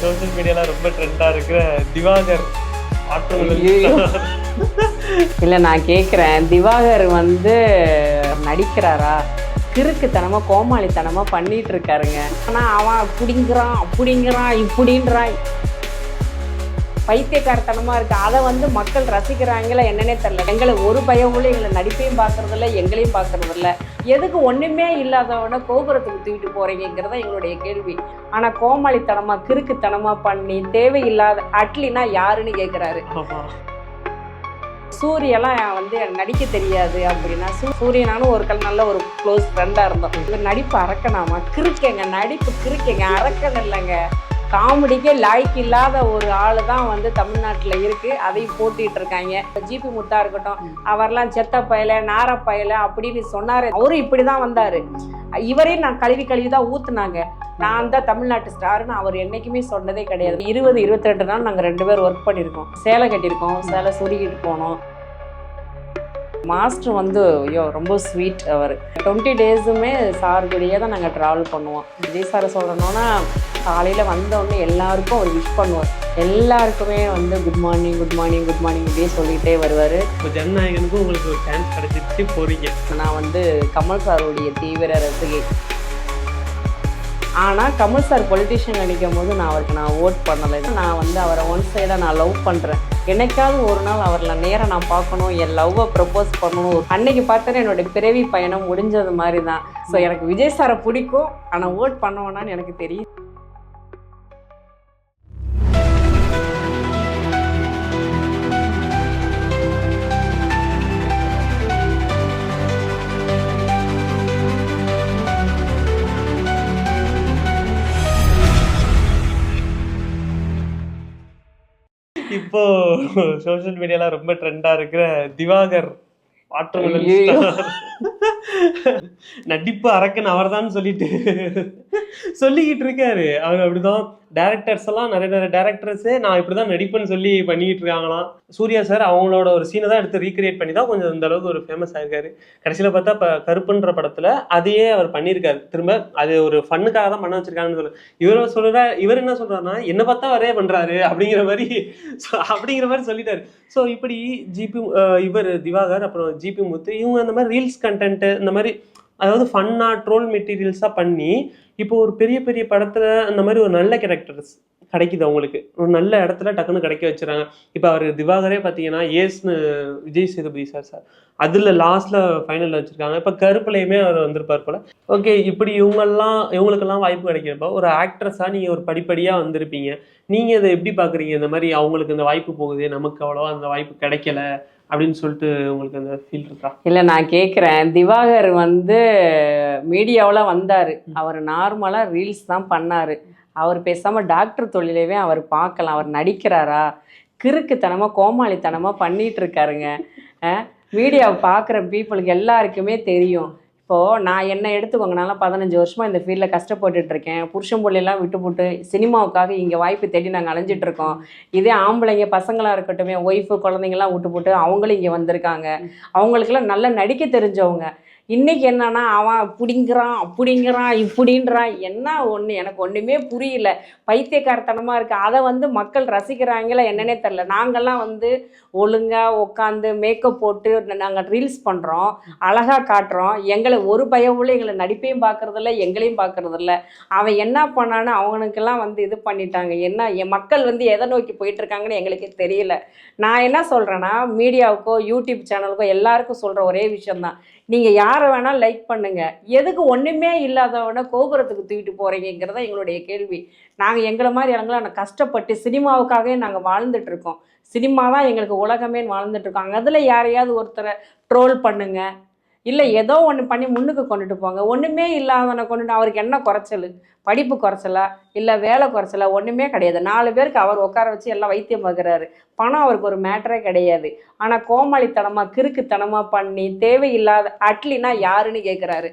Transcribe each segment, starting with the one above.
Social மீடியால ரொம்ப ட்ரெண்டா இருக்கிற திவாகர் இல்லை நான் கேட்குறேன், திவாகர் நடிக்கிறாரா? கிறுக்குத்தனமாக கோமாளித்தனமாக பண்ணிட்டு இருக்காருங்க. ஆனால் அவன் அப்படிங்கிறான் இப்படின்றான், பைத்தியக்காரத்தனமாக இருக்கு. அதை மக்கள் ரசிக்கிறாங்களா என்னன்னே தெரியல. எங்களை ஒரு பயவுள்ள எங்களை நடிப்பையும் பார்க்கறதில்ல, எங்களையும் பார்க்கறதில்ல. எதுக்கு ஒன்றுமே இல்லாதவன கோபுரத்துக்கு தூக்கிட்டு போகிறீங்கிறத எங்களுடைய கேள்வி. ஆனால் கோமாளித்தனமாக கிறுக்குத்தனமாக பண்ணி தேவையில்லாத அட்லினா யாருன்னு கேட்குறாரு. சூரியெல்லாம் நடிக்க தெரியாது அப்படின்னா, சூரியனானும் ஒரு நல்ல ஒரு க்ளோஸ் ஃப்ரெண்டாக இருந்தோம். இவர் நடிப்பு அரக்கனாமா? கிறுக்கேங்க, நடிப்பு கிறுக்கேங்க, அரக்கன் இல்லைங்க. காமெடிக்கே லாய்க்கு இல்லாத ஒரு ஆள் தான் தமிழ்நாட்டில் இருக்குது. அதையும் போட்டிகிட்டு இருக்காங்க. ஜிபி முத்தா இருக்கட்டும், அவர்லாம் செத்த பயலை நார பயலை அப்படின்னு சொன்னார். அவரும் இப்படி தான் வந்தார். இவரையும் நான் கழுவி தான் ஊற்றுனாங்க. நான் தான் தமிழ்நாட்டு ஸ்டார்னு அவர் என்றைக்குமே சொன்னதே கிடையாது. 20-22 நாள் நாங்கள் 2 பேர் ஒர்க் பண்ணியிருக்கோம். சேலை கட்டியிருக்கோம், சேலை சுருக்கிட்டு போனோம். மாஸ்டர் ஐயோ ரொம்ப ஸ்வீட். அவர் 20 டேஸுமே சார் கூடயே தான் நாங்கள் ட்ராவல் பண்ணுவோம். விஜய் சாரை சொல்லணுன்னா, காலையில் வந்தோடனே எல்லாருக்கும் அவர் விஷ் பண்ணுவார். எல்லாருக்குமே good morning good morning good morning இப்படியே சொல்லிகிட்டே வருவார். இப்போ ஜனநாயகனுக்கும் உங்களுக்கு ஒரு சான்ஸ் கிடைச்சிருச்சு போறீங்க. நான் கமல் சாருடைய தீவிர ரசிகை. ஆனால் கமல் சார் பொலிட்டிஷியன் நினைக்கும் போது நான் ஓட் பண்ணலை. நான் அவரை ஒன் சைடாக நான் லவ் பண்ணுறேன். என்னைக்காவது ஒரு நாள் அவரில் நேராக நான் பார்க்கணும், என் லவ்வை ப்ரப்போஸ் பண்ணணும். அன்னைக்கு பார்த்தோன்னே என்னுடைய பிறவி பயணம் முடிஞ்சது மாதிரி தான். ஸோ எனக்கு விஜய் சாரை பிடிக்கும், ஆனால் ஓட் பண்ணுவேனான்னு எனக்கு தெரியும். இப்போ சோஷியல் மீடியால ரொம்ப ட்ரெண்டா இருக்கிற திவாகர் நடிப்பு அரக்கன் அவர் தான் சொல்லிக்கிட்டு இருக்காரு. அவர் அப்படிதான் டேரக்டர்ஸ் எல்லாம் நிறைய டேரக்டர்ஸே நான் இப்படிதான் நடிப்பேன்னு சொல்லி பண்ணிக்கிட்டு இருக்காங்களாம். சூர்யா சார் அவங்களோட ஒரு சீனை தான் எடுத்து ரீக்ரியேட் பண்ணி தான் கொஞ்சம் இந்த அளவுக்கு ஒரு ஃபேமஸ் ஆயிருக்காரு. கடைசியில பார்த்தா இப்போ கருப்புன்ற படத்துல அதையே அவர் பண்ணியிருக்காரு. திரும்ப அது ஒரு ஃபன்னுக்காக தான் பண்ண வச்சிருக்காங்கன்னு இவர் என்ன சொல்றாருன்னா, என்ன பார்த்தா வரே பண்றாரு அப்படிங்கிற மாதிரி சொல்லிட்டாரு. ஸோ இப்படி இவர் திவாகர் அப்புறம் ஜிபி முத்து இவங்க அந்த மாதிரி ரீல்ஸ் கண்டென்ட் இந்த மாதிரி, அதாவது ஃபன்னா ட்ரோல் மெட்டீரியல்ஸாக பண்ணி இப்போ ஒரு பெரிய பெரிய படத்தில் அந்த மாதிரி ஒரு நல்ல கேரக்டர்ஸ் கிடைக்குது. அவங்களுக்கு ஒரு நல்ல இடத்துல டக்குன்னு கிடைக்க வச்சுறாங்க. இப்போ அவர் திவாகரே பார்த்தீங்கன்னா ஏஸ்னு விஜய் சேதுபதி சார் அதில் லாஸ்ட்டில் ஃபைனலில் வச்சுருக்காங்க. இப்போ கருப்புலையுமே அவர் வந்திருப்பார் போல். ஓகே, இப்படி இவங்களுக்கெல்லாம் வாய்ப்பு கிடைக்கிறப்போ ஒரு ஆக்ட்ரஸாக நீங்கள் ஒரு படிப்படியாக வந்திருப்பீங்க. நீங்கள் இதை எப்படி பார்க்குறீங்க? இந்த மாதிரி அவங்களுக்கு இந்த வாய்ப்பு போகுது, நமக்கு அவ்வளோவா அந்த வாய்ப்பு கிடைக்கல அப்படின்னு சொல்லிட்டு உங்களுக்கு அந்த ஃபீல் இருக்கா? இல்லை நான் கேட்குறேன், திவாகர் மீடியாவில் வந்தார். அவர் நார்மலாக ரீல்ஸ் தான் பண்ணார். அவர் பேசாமல் டாக்டர் தொழிலவே அவர் பார்க்கலாம். அவர் நடிக்கிறாரா? கிறுக்குத்தனமாக கோமாளித்தனமாக பண்ணிகிட்டு இருக்காருங்க. மீடியாவை பார்க்குற பீப்புளுக்கு எல்லாருக்குமே தெரியும். இப்போது நான் என்ன எடுத்துக்கோங்க, நான்லாம் 15 வருஷமாக இந்த ஃபீல்டில் கஷ்டப்பட்டுட்ருக்கேன். புருஷன் பிள்ளைலாம் விட்டு சினிமாவுக்காக இங்கே வாய்ப்பு தேடி நாங்கள் அலைஞ்சிட்ருக்கோம். இதே ஆம்பளைங்க பசங்களாக இருக்கட்டும், ஒய்ஃபு குழந்தைங்களாம் விட்டு அவங்களும் இங்கே வந்திருக்காங்க. அவங்களுக்கெல்லாம் நல்லா நடிக்க தெரிஞ்சவங்க. இன்றைக்கி என்னன்னா, அவன் அப்படிங்கிறான் இப்படின்றான். என்ன ஒன்று எனக்கு ஒன்றுமே புரியல. பைத்தியக்காரத்தனமாக இருக்குது. அதை மக்கள் ரசிக்கிறாங்களா என்னன்னே தெரில. நாங்கள்லாம் ஒழுங்காக உட்காந்து மேக்கப் போட்டு நாங்கள் ரீல்ஸ் பண்ணுறோம், அழகாக காட்டுறோம். எங்களை ஒரு பயவுள்ள எங்களை நடிப்பையும் பார்க்குறதில்ல, எங்களையும் பார்க்குறதில்ல. அவன் என்ன பண்ணான்னு அவனுக்கெல்லாம் இது பண்ணிட்டாங்க. என் மக்கள் எதை நோக்கி போயிட்டுருக்காங்கன்னு எங்களுக்கு தெரியல. நான் என்ன சொல்கிறேன்னா, மீடியாவுக்கோ யூடியூப் சேனலுக்கோ எல்லாருக்கும் சொல்கிற ஒரே விஷயந்தான், நீங்கள் யாரை வேணால் லைக் பண்ணுங்கள். எதுக்கு ஒன்றுமே இல்லாதவன கோபுரத்துக்கு தூக்கிட்டு போகிறீங்கிறத எங்களுடைய கேள்வி. நாங்கள் எங்களை மாதிரி இளங்களாம் கஷ்டப்பட்டு சினிமாவுக்காகவே நாங்கள் வாழ்ந்துட்டுருக்கோம். சினிமா தான் எங்களுக்கு உலகமேன்னு வாழ்ந்துட்டுருக்கோம். அதில் யாரையாவது ஒருத்தரை ட்ரோல் பண்ணுங்கள், இல்லை ஏதோ ஒன்று பண்ணி முன்னுக்கு கொண்டுட்டு போங்க. ஒன்றுமே இல்லாதவனை கொண்டுட்டு அவருக்கு என்ன குறைச்சல்? படிப்பு குறைச்சலா இல்லை வேலை குறைச்சலா? ஒன்றுமே கிடையாது. 4 பேருக்கு அவர் உட்கார வச்சு எல்லாம் வைத்தியம் பார்க்குறாரு. பணம் அவருக்கு ஒரு மேட்டரே கிடையாது. ஆனால் கோமாளித்தனமாக கிறுக்குத்தனமாக பண்ணி தேவையில்லாத அட்லினா யாருன்னு கேட்குறாரு.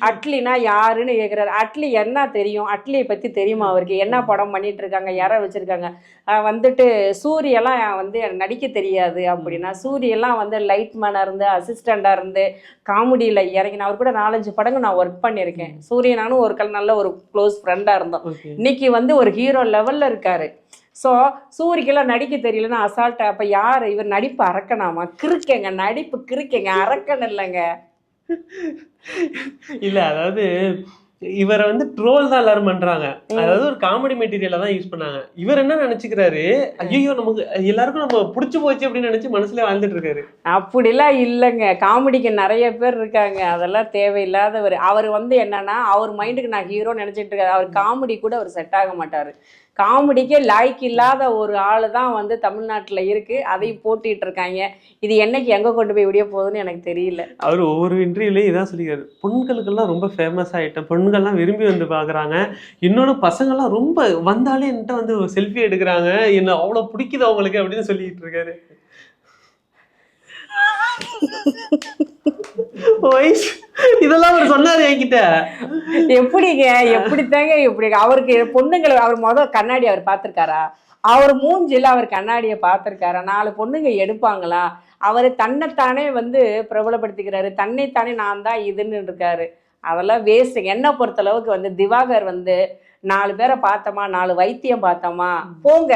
அட்லினா யாருன்னு கேட்குறாரு. அட்லி என்ன தெரியும்? அட்லியை பற்றி தெரியுமா அவருக்கு? என்ன படம் பண்ணிட்டு இருக்காங்க, யாரை வச்சுருக்காங்க? சூரியெல்லாம் நடிக்க தெரியாது அப்படின்னா, சூரியெல்லாம் லைட் மேனாக இருந்து அசிஸ்டண்டாக இருந்து காமெடியில் இறங்கின. அவர் கூட 4-5 படங்கள் நான் ஒர்க் பண்ணியிருக்கேன். சூரியனானும் ஒரு நல்ல ஒரு க்ளோஸ் ஃப்ரெண்டாக இருந்தோம். இருந்தோம். இன்னைக்கு வந்து ஒரு ஹீரோ லெவல்ல இருக்காரு. ஸோ சூரிக்கெல்லாம் நடிக்க தெரியலன்னா அசால்ட்டா அப்போ யார் இவர் நடிப்பு அரக்கனாமா? கிறுக்கேங்க, நடிப்பு கிறுக்கேங்க, அரக்கன் இல்லைங்க. இல்ல அதாவது இவரை வந்து ட்ரோல் தான் எல்லாரும் பண்றாங்க. அதாவது ஒரு காமெடி மெட்டீரியலா தான் யூஸ் பண்ணாங்க. இவர் என்ன நினைச்சுக்கிறாரு, ஐயோ நமக்கு எல்லாருக்கும் நம்ம புடிச்சு போச்சு அப்படின்னு நினைச்சு மனசுல வாழ்ந்துட்டு இருக்காரு. அப்படிலாம் இல்லைங்க. காமெடிக்கு நிறைய பேர் இருக்காங்க, அதெல்லாம் தேவையில்லாதவர். அவர் வந்து என்னன்னா அவர் மைண்டுக்கு நான் ஹீரோ நினைச்சிட்டு இருக்காரு. அவர் காமெடி கூட அவர் செட் ஆக மாட்டாரு. காமெடிக்கே லாய்க்கு இல்லாத ஒரு ஆள் தான் வந்து தமிழ்நாட்டில் இருக்கு. அதையும் போட்டிட்டு இருக்காங்க. இது என்னைக்கு எங்க கொண்டு போய் விடிய போகுதுன்னு எனக்கு தெரியல. அவர் ஒவ்வொரு இன்டர்வியூலையும் இதான் சொல்லிக்காரு, பொண்களுக்கெல்லாம் ரொம்ப ஃபேமஸ் ஆகிட்டேன், பொண்கள்லாம் விரும்பி வந்து பார்க்குறாங்க, இன்னொன்று பசங்கள்லாம் ரொம்ப வந்தாலே என்கிட்ட வந்து செல்ஃபி எடுக்கிறாங்க, என்ன அவ்வளோ பிடிக்குது அவங்களுக்கு அப்படின்னு சொல்லிட்டு இருக்காரு. இதெல்லாம் அவர் சொன்னாரு என்கிட்ட. எப்படிங்க எப்படித்தாங்க எப்படி அவருக்கு பொண்ணுங்களை அவர் கண்ணாடி அவர் பார்த்துருக்காரா? அவர் மூஞ்சில அவர் கண்ணாடியை பார்த்துருக்காரா? 4 பொண்ணுங்க எடுப்பாங்களா? அவர் தன்னைத்தானே வந்து பிரபலப்படுத்திக்கிறாரு, தன்னைத்தானே நான் தான் இதுன்னு இருக்காரு. அதெல்லாம் வேஸ்ட். என்னை பொறுத்தளவுக்கு வந்து திவாகர் வந்து 4 பேரை பார்த்தோமா, 4 வைத்தியம் பார்த்தோமா, போங்க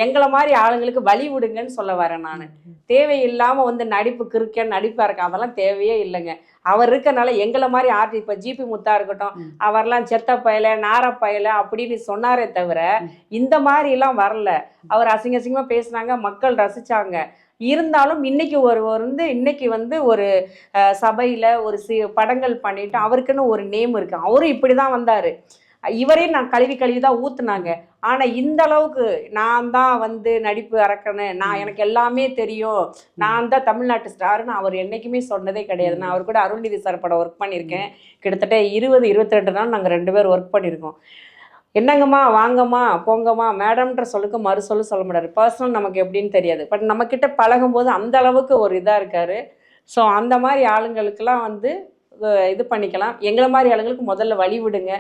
எங்களை மாதிரி ஆளுங்களுக்கு வழி விடுங்கன்னு சொல்ல வரேன் நான். தேவையில்லாம வந்து நடிப்பு கிறுக்கன் நடிப்பா இருக்க அதெல்லாம் தேவையே இல்லைங்க. அவர் இருக்கனால எங்களை மாதிரி ஆர்டிஸ்ட் இப்போ ஜிபி முத்தா இருக்கட்டும், அவர்லாம் செத்த பயல நார பயல அப்படின்னு சொன்னாரே தவிர இந்த மாதிரி எல்லாம் வரல. அவர் அசிங்க அசிங்கமா பேசுனாங்க, மக்கள் ரசிச்சாங்க. இருந்தாலும் இன்னைக்கு இன்னைக்கு வந்து ஒரு சபையில ஒரு படங்கள் பண்ணிட்டு அவருக்குன்னு ஒரு நேம் இருக்கு. அவரும் இப்படிதான் வந்தாரு. இவரையும் நான் கழுவி தான் ஊத்துனாங்க. ஆனா இந்த அளவுக்கு நான் தான் வந்து நடிப்பு அரக்கனேன், நான் எனக்கு எல்லாமே தெரியும், நான் தான் தமிழ்நாட்டு ஸ்டார்னு அவர் என்னைக்குமே சொன்னதே கிடையாது. நான் அவர் கூட அருள்நிதி சார் படம் ஒர்க் பண்ணியிருக்கேன். கிட்டத்தட்ட 20-22 நாள் நாங்கள் 2 பேர் ஒர்க் பண்ணியிருக்கோம். என்னங்கம்மா வாங்கம்மா போங்கம்மா மேடம்ன்ற சொல்லுக்கு மறுசொல்லு சொல்ல முடியாது. பர்சனல் நமக்கு எப்படின்னு தெரியாது. பட் நம்மக்கிட்ட பழகும் போது அந்த அளவுக்கு ஒரு இதாக இருக்காரு. ஸோ அந்த மாதிரி ஆளுங்களுக்கெல்லாம் வந்து இது பண்ணிக்கலாம். எங்களை மாதிரி ஆளுங்களுக்கு முதல்ல வழி விடுங்க,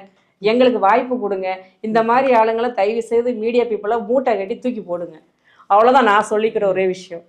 எங்களுக்கு வாய்ப்பு கொடுங்க. இந்த மாதிரி ஆளுங்களை தயவு செய்து மீடியா பீப்புளாக மூட்டை கட்டி தூக்கி போடுங்க. அவ்வளோதான் நான் சொல்லிக்கிற ஒரே விஷயம்.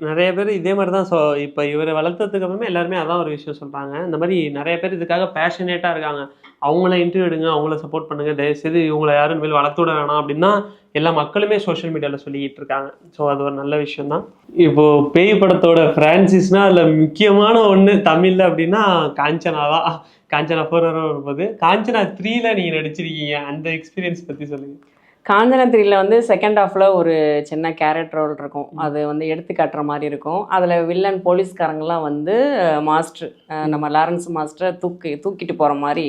நிறைய பேர் இதே மாதிரி தான் இப்போ இவரை வளர்த்ததுக்கு அப்புறமே எல்லாருமே அதான் ஒரு விஷயம் சொல்கிறாங்க. இந்த மாதிரி நிறைய பேர் இதுக்காக பேஷனேட்டாக இருக்காங்க. அவங்கள இன்டர்வியூ எடுங்க, அவங்கள சப்போர்ட் பண்ணுங்கள், தயவுசெய்து இவங்களை யாரும் மேல் வளர்த்து விட வேணாம் அப்படின்னா எல்லா மக்களுமே சோஷியல் மீடியாவில் சொல்லிக்கிட்டு இருக்காங்க. ஸோ அது ஒரு நல்ல விஷயம் தான். இப்போது பேய் படத்தோட ஃப்ரான்சிஸ்னால் அதில் முக்கியமான ஒன்று தமிழில் அப்படின்னா காஞ்சனா தான். காஞ்சனா 4 வரும்போது காஞ்சனா 3ல நீங்கள் நடிச்சிருக்கீங்க, அந்த எக்ஸ்பீரியன்ஸ் பற்றி சொல்லுங்கள். காஞ்சனா 3ல வந்து செகண்ட் ஹாஃபில் ஒரு சின்ன கேரக்டர் ரோல் இருக்கும். அது வந்து எடுத்து காட்டுற மாதிரி இருக்கும். அதில் வில்லன் போலீஸ்காரங்களாம் வந்து மாஸ்டர் நம்ம லாரன்ஸ் மாஸ்டரை தூக்கிட்டு போகிற மாதிரி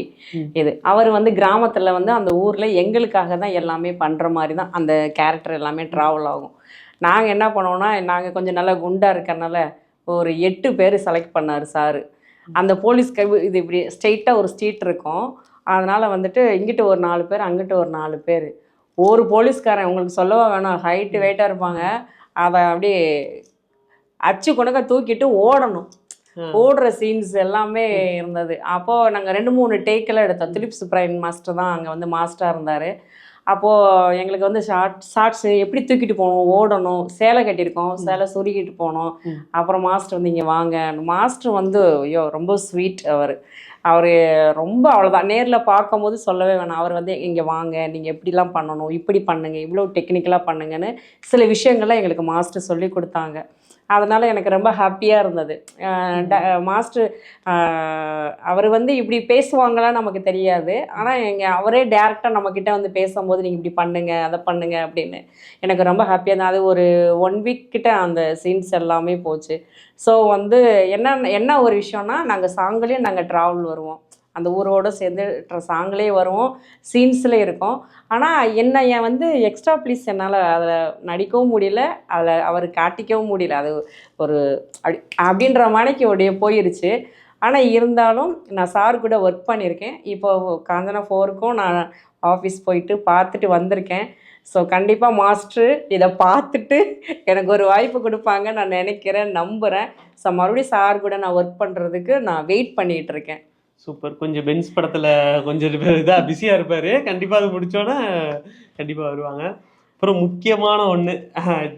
இது. அவர் வந்து கிராமத்தில் வந்து அந்த ஊரில் எங்களுக்காக தான் எல்லாமே பண்ணுற மாதிரி தான் அந்த கேரக்டர் எல்லாமே ட்ராவல் ஆகும். நாங்கள் என்ன பண்ணுவோம்னா, நாங்கள் கொஞ்சம் நல்லா குண்டாக இருக்கிறனால ஒரு 8 பேர் செலக்ட் பண்ணார் சார். அந்த போலீஸ்க்கு இது இப்படி ஸ்ட்ரெயிட்டாக ஒரு ஸ்ட்ரீட் இருக்கும். அதனால் வந்துட்டு இங்கிட்ட ஒரு 4 பேர் அங்கிட்ட ஒரு 4 பேர். ஒரு போலீஸ்காரன் உங்களுக்கு சொல்லவா வேணும், ஹைட்டு வெயிட்டாக இருப்பாங்க. அதை அப்படியே அச்சு கொண்டக்க தூக்கிட்டு ஓடணும். ஓடுற சீன்ஸ் எல்லாமே இருந்தது. அப்போது நாங்கள் 2-3 டேக்கெல்லாம் எடுத்தோம். திலீப் சுப்ராயன் மாஸ்டர் தான் அங்கே வந்து மாஸ்டராக இருந்தார். அப்போது எங்களுக்கு வந்து ஷார்ட்ஸு எப்படி தூக்கிட்டு போகணும், ஓடணும், சேலை கட்டியிருக்கோம், சேலை சுருக்கிட்டு போனோம். அப்புறம் மாஸ்டர் வந்து இங்கே வாங்க. மாஸ்டர் வந்து ஐயோ ரொம்ப ஸ்வீட். அவர் ரொம்ப அவ்வளோதான். நேரில் பார்க்கும்போது சொல்லவே வேணாம். அவர் வந்து இங்கே வாங்க, நீங்கள் எப்படிலாம் பண்ணணும், இப்படி பண்ணுங்கள், இவ்வளோ டெக்னிக்கலாக பண்ணுங்கன்னு சில விஷயங்கள்லாம் எங்களுக்கு மாஸ்டர் சொல்லி கொடுத்தாங்க. அதனால் எனக்கு ரொம்ப ஹாப்பியாக இருந்தது. மாஸ்டர் அவர் வந்து இப்படி பேசுவாங்களான்னு நமக்கு தெரியாது. ஆனால் அவரே டேரெக்டாக நம்மக்கிட்ட வந்து பேசும்போது நீங்கள் இப்படி பண்ணுங்கள் அதை பண்ணுங்க அப்படின்னு எனக்கு ரொம்ப ஹாப்பியாக இருந்தது. அது ஒரு 1 வீக் கிட்ட அந்த சீன்ஸ் எல்லாமே போச்சு. ஸோ வந்து என்ன ஒரு விஷயம்னா, நாங்கள் சாங்குலேயும் நாங்கள் ட்ராவல் வருவோம், அந்த ஊரோடு சேர்ந்து சாங்கிலே வருவோம், சீன்ஸில் இருக்கோம். ஆனால் என் வந்து எக்ஸ்ட்ரா ப்ளீஸ் என்னால் அதில் நடிக்கவும் முடியல, அதில் அவர் காட்டிக்கவும் முடியல. அது ஒரு அப்படின்ற மாதிரிக்கு அப்படியே போயிருச்சு. ஆனால் இருந்தாலும் நான் சார் கூட ஒர்க் பண்ணியிருக்கேன். இப்போ காஞ்சனா 4க்கும் நான் ஆஃபீஸ் போயிட்டு பார்த்துட்டு வந்திருக்கேன். ஸோ கண்டிப்பாக மாஸ்டர் இதை பார்த்துட்டு எனக்கு ஒரு வாய்ப்பு கொடுப்பாங்க நான் நினைக்கிறேன், நம்புகிறேன். ஸோ மறுபடியும் சார் கூட நான் ஒர்க் பண்ணுறதுக்கு நான் வெயிட் பண்ணிகிட்டு இருக்கேன். சூப்பர். கொஞ்சம் பென்ஸ் படத்தில் கொஞ்சம் இதாக பிஸியாக இருப்பார். கண்டிப்பாக அது முடித்தோன்னே கண்டிப்பாக வருவாங்க. அப்புறம் முக்கியமான ஒன்று,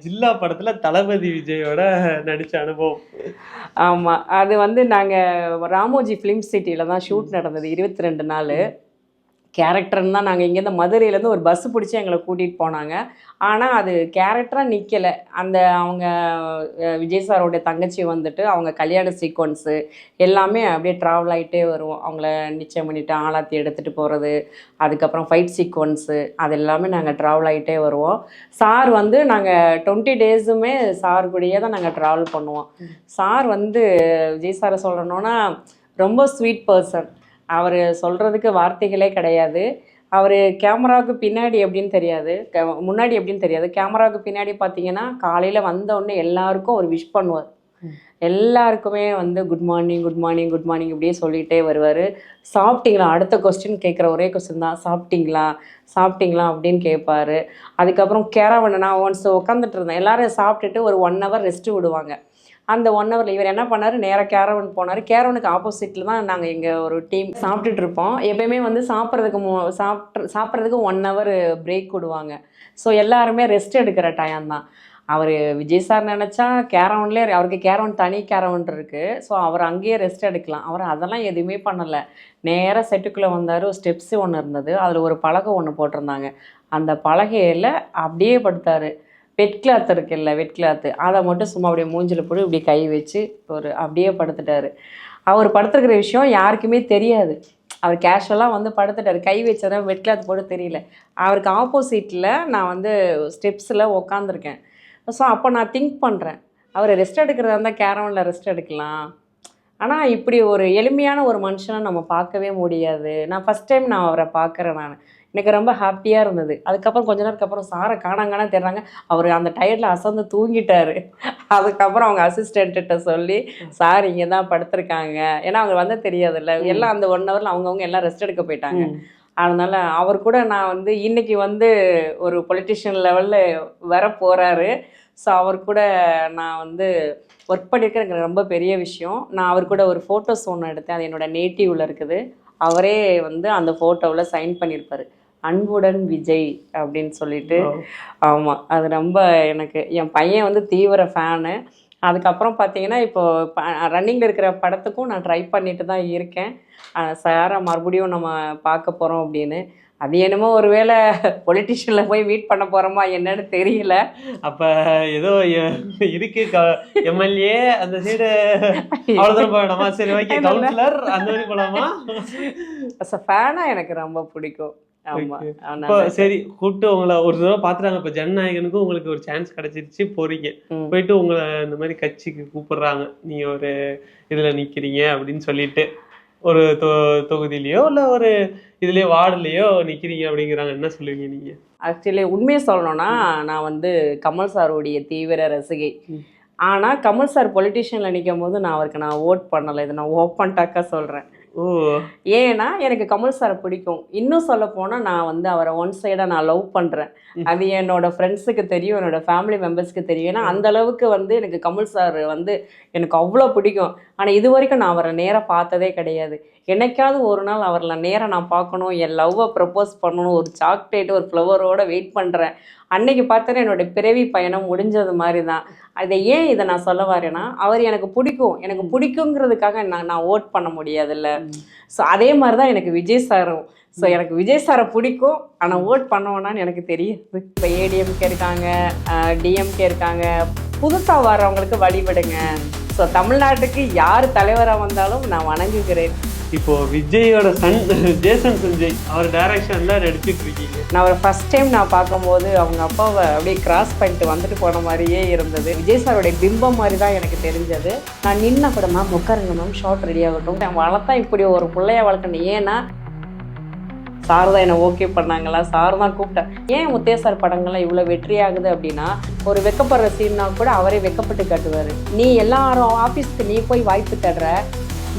ஜில்லா படத்தில் தளபதி விஜயோட நடித்த அனுபவம். ஆமாம், அது வந்து நாங்கள் ராமோஜி ஃபிலிம் சிட்டியில் தான் ஷூட் நடந்தது 22 நாள். கேரக்டர்னு தான் நாங்கள் இங்கேருந்து மதுரையிலேருந்து ஒரு பஸ்ஸு பிடிச்சி எங்களை கூட்டிகிட்டு போனாங்க. ஆனால் அது கேரக்டராக நிற்கலை. அந்த அவங்க விஜய் சாரோடைய தங்கச்சி வந்துட்டு அவங்க கல்யாண சீக்வன்ஸு எல்லாமே அப்படியே ட்ராவல் ஆகிட்டே வருவோம். அவங்கள நிச்சயம் பண்ணிவிட்டு ஆளாத்தி எடுத்துகிட்டு போகிறது, அதுக்கப்புறம் ஃபைட் சீக்வன்ஸு, அது எல்லாமே நாங்கள் ட்ராவல் ஆகிட்டே வருவோம். சார் வந்து நாங்கள் 20 டேஸுமே சார் கூடயே தான் நாங்கள் ட்ராவல் பண்ணுவோம். சார் வந்து விஜய் சாரை சொல்லணுன்னா ரொம்ப ஸ்வீட் பர்சன். அவர் சொல்கிறதுக்கு வார்த்தைகளே கிடையாது. அவர் கேமராவுக்கு பின்னாடி எப்படின்னு தெரியாது, முன்னாடி எப்படின்னு தெரியாது. கேமராவுக்கு பின்னாடி பார்த்தீங்கன்னா காலையில் வந்தோடனே எல்லாருக்கும் ஒரு விஷ் பண்ணுவார். எல்லாருக்குமே வந்து good morning good morning good morning இப்படியே சொல்லிகிட்டே வருவார். சாப்பிட்டீங்களா, அடுத்த கொஸ்டின் கேட்குற ஒரே கொஸ்டின் தான், சாப்பிட்டீங்களா சாப்பிட்டீங்களா அப்படின்னு கேட்பார். அதுக்கப்புறம் கேரவன் நான் ஒன்ஸ் உட்காந்துட்டு இருந்தேன். எல்லோரும் சாப்பிட்டுட்டு ஒரு 1 hour ரெஸ்ட்டு விடுவாங்க. அந்த 1 hourல இவர் என்ன பண்ணார், நேராக கேரவன் போனார். கேரவனுக்கு ஆப்போசிட்டில் தான் நாங்கள் எங்கள் ஒரு டீம் சாப்பிட்டுட்டு இருப்போம். எப்பயுமே வந்து சாப்பிட்றதுக்கு 1 hour பிரேக் விடுவாங்க. ஸோ எல்லாருமே ரெஸ்ட் எடுக்கிற டைம் தான். அவர் விஜய் சார் நினச்சா கேரவன்லேயே, அவருக்கு கேரவன் தனி கேரவன் இருக்குது. ஸோ அவர் அங்கேயே ரெஸ்ட் எடுக்கலாம். அவர் அதெல்லாம் எதுவுமே பண்ணலை. நேராக செட்டுக்குள்ளே வந்தார். ஒரு ஸ்டெப்ஸு ஒன்று இருந்தது, அதில் ஒரு பலகை ஒன்று போட்டிருந்தாங்க. அந்த பலகையில் அப்படியே படுத்தார். வெட் கிளாத் இருக்குல்ல, வெட் கிளாத்து, அதை மட்டும் சும்மா அப்படியே மூஞ்சில் போட்டு இப்படி கை வச்சு அப்படியே படுத்துட்டார். அவர் படுத்துருக்கிற விஷயம் யாருக்குமே தெரியாது. அவர் கேஷுவலாக வந்து படுத்துட்டார். கை வச்சதை வெட் கிளாத் போட்டு தெரியல. அவருக்கு ஆப்போசிட்டில் நான் வந்து ஸ்டெப்ஸில் உக்காந்துருக்கேன். ஸோ அப்போ நான் திங்க் பண்ணுறேன், அவர் ரெஸ்ட் எடுக்கிறதா இருந்தால் கேரவனில் ரெஸ்ட் எடுக்கலாம். ஆனால் இப்படி ஒரு எளிமையான ஒரு மனுஷனை நம்ம பார்க்கவே முடியாது. நான் ஃபஸ்ட் டைம் நான் அவரை பார்க்குறேன். எனக்கு ரொம்ப ஹாப்பியாக இருந்தது. அதுக்கப்புறம் கொஞ்ச நேரத்துக்கு அப்புறம் சாரை காணாங்கானே தெரிறாங்க. அவர் அந்த டயர்டில் அசந்து தூங்கிட்டார். அதுக்கப்புறம் அவங்க அசிஸ்டண்ட்ட சொல்லி, சார் இங்கே தான் படுத்திருக்காங்க. ஏன்னா அவங்க வந்து தெரியாதுல்ல, எல்லாம் அந்த 1 hourல அவங்கவுங்க எல்லாம் ரெஸ்ட் எடுக்க போயிட்டாங்க. அதனால் அவர் கூட நான் வந்து இன்றைக்கி வந்து ஒரு பொலிட்டிஷியன் லெவலில் வர போகிறாரு. ஸோ அவர் கூட நான் வந்து ஒர்க் பண்ணியிருக்கேன். எனக்கு ரொம்ப பெரிய விஷயம். நான் அவர் கூட ஒரு ஃபோட்டோஸ் ஒன்று எடுத்தேன். அது என்னோடய நேட்டிவில் இருக்குது. அவரே வந்து அந்த ஃபோட்டோவில் சைன் பண்ணியிருப்பார், அன்புடன் விஜய் அப்படின்னு சொல்லிட்டு. ஆமாம், அது ரொம்ப எனக்கு, என் பையன் வந்து தீவிர ஃபேனு. அதுக்கப்புறம் பார்த்தீங்கன்னா இப்போது ரன்னிங்கில் இருக்கிற படத்துக்கும் நான் ட்ரை பண்ணிட்டு தான் இருக்கேன். சாரை மறுபடியும் நம்ம பார்க்க போகிறோம் அப்படின்னு. அது என்னமோ ஒரு வேளை பொலிட்டிஷியனில் போய் மீட் பண்ண போகிறோமா என்னன்னு தெரியல. அப்போ ஏதோ இருக்கு எம்எல்ஏ அந்த சைடு அவ்வளோதான் போயிடமா? சரி, ஓகே, கவுன்சிலர் அந்த மாதிரி போகலாமா? ஃபேனாக எனக்கு ரொம்ப பிடிக்கும். சரி, கூப்பிட்டு உங்களை ஒரு தடவை பாத்துறாங்க. இப்ப ஜனநாயகனுக்கும் உங்களுக்கு ஒரு சான்ஸ் கிடைச்சிருச்சு, போறீங்க, போயிட்டு உங்களை இந்த மாதிரி கட்சிக்கு கூப்பிடுறாங்க, நீங்க ஒரு இதுல நிக்கிறீங்க அப்படின்னு சொல்லிட்டு, ஒரு தொகுதியிலயோ இல்ல ஒரு இதுலயோ வார்டுலயோ நிக்கிறீங்க அப்படிங்கிறாங்க. என்ன சொல்லுவீங்க நீங்க? ஆக்சுவலி உண்மையை சொல்லணும்னா, நான் வந்து கமல் சாருடைய தீவிர ரசிகை. ஆனால் கமல் சார் பொலிட்டிஷியனில் நிற்கும் போது நான் அவருக்கு ஓட் பண்ணலை. இதை நான் ஓப்பன் டாக்காக சொல்கிறேன். ஏன்னா எனக்கு கமல் சாரை பிடிக்கும். இன்னும் சொல்ல போனால் நான் வந்து அவரை ஒன் சைடாக நான் லவ் பண்ணுறேன். அது என்னோட ஃப்ரெண்ட்ஸுக்கு தெரியும், என்னோட ஃபேமிலி மெம்பர்ஸ்க்கு தெரியும். ஏன்னா அந்த அளவுக்கு வந்து எனக்கு கமல் சார் வந்து எனக்கு அவ்வளோ பிடிக்கும். ஆனால் இது வரைக்கும் நான் அவரை நேராக பார்த்ததே கிடையாது. என்னைக்காவது ஒரு நாள் அவரை நேராக நான் பார்க்கணும், என் லவ்வை ப்ரப்போஸ் பண்ணணும், ஒரு சாக்லேட் ஒரு ஃப்ளவரோடு வெயிட் பண்ணுறேன். அன்னைக்கு பார்த்தோன்னா என்னோடய பிறவி பயணம் முடிஞ்சது மாதிரி தான். இதை நான் சொல்ல வரேன்னா, அவர் எனக்கு பிடிக்கும். எனக்கு பிடிக்குங்கிறதுக்காக நான் ஓட் பண்ண முடியாதுல்ல. ஸோ அதே மாதிரி தான் எனக்கு விஜய் சாரும். ஸோ எனக்கு விஜய் சாரை பிடிக்கும், ஆனால் ஓட் பண்ணுவேனான்னு எனக்கு தெரியாது. இப்போ ஏடிஎம்கே இருக்காங்க, டிஎம்கே இருக்காங்க, புதுசாக வர்றவங்களுக்கு வழிபடுங்க. ஸோ தமிழ்நாட்டுக்கு யார் தலைவராக வந்தாலும் நான் வணங்குகிறேன். இப்போ விஜயோட சன் ஜேசன் சஞ்சய் அவர் டைரக்ஷன்ல நடிச்சிட்டு இருக்கீங்க. நான் அவரை ஃபர்ஸ்ட் டைம் நான் பார்க்கும்போது அவங்க அப்பாவை அப்படியே கிராஸ் பண்ணிட்டு வந்துட்டு போன மாதிரியே இருந்தது. விஜய் சாரோடைய பிம்பம் மாதிரி தான் எனக்கு தெரிஞ்சது. நான் நின்ன கூட மேம் உட்காருங்க மேம், ஷார்ட் ரெடி ஆகட்டும், நான் வளர்த்தா இப்படி ஒரு பிள்ளைய வளர்க்கணும். ஏன்னா சார் தான் என்னை ஓகே பண்ணாங்களா, சார் தான் கூப்பிட்டேன். ஏன் முத்தையா சார் படங்கள்லாம் இவ்வளோ வெற்றி ஆகுது அப்படின்னா, ஒரு வெக்கப்படுற சீன்னா கூட அவரே வெக்கப்பட்டு காட்டுவார். நீ எல்லாரும் ஆஃபீஸ்க்கு நீ போய் வாய்ப்பு தர்ற,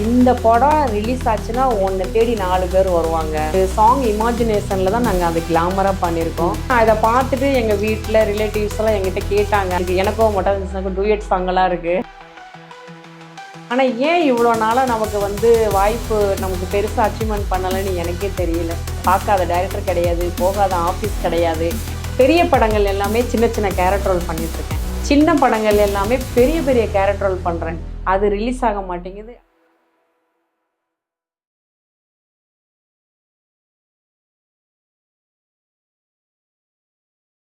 இந்த படம் ரிலீஸ் ஆச்சுன்னா ஒன்று தேடி 4 பேர் வருவாங்க. சாங் இமேஜினேஷனில் தான் நாங்கள் அதை கிளாமராக பண்ணியிருக்கோம். இதை பார்த்துட்டு எங்கள் வீட்டில் ரிலேட்டிவ்ஸ் எல்லாம் எங்கிட்ட கேட்டாங்க, எனக்கும் மட்டும் டூயட் சாங்கெல்லாம் இருக்குது. ஆனால் ஏன் இவ்வளோ நாளாக நமக்கு வந்து வாய்ப்பு நமக்கு பெருசாக அச்சீவ்மெண்ட் பண்ணலைன்னு எனக்கே தெரியல. பார்க்காத டைரக்டர் கிடையாது, போகாத ஆஃபீஸ் கிடையாது. பெரிய படங்கள் எல்லாமே சின்ன சின்ன கேரக்டர் ரோல் பண்ணிகிட்ருக்கேன். சின்ன படங்கள் எல்லாமே பெரிய பெரிய கேரக்டர் ரோல் பண்ணுறேன். அது ரிலீஸ் ஆக மாட்டேங்குது.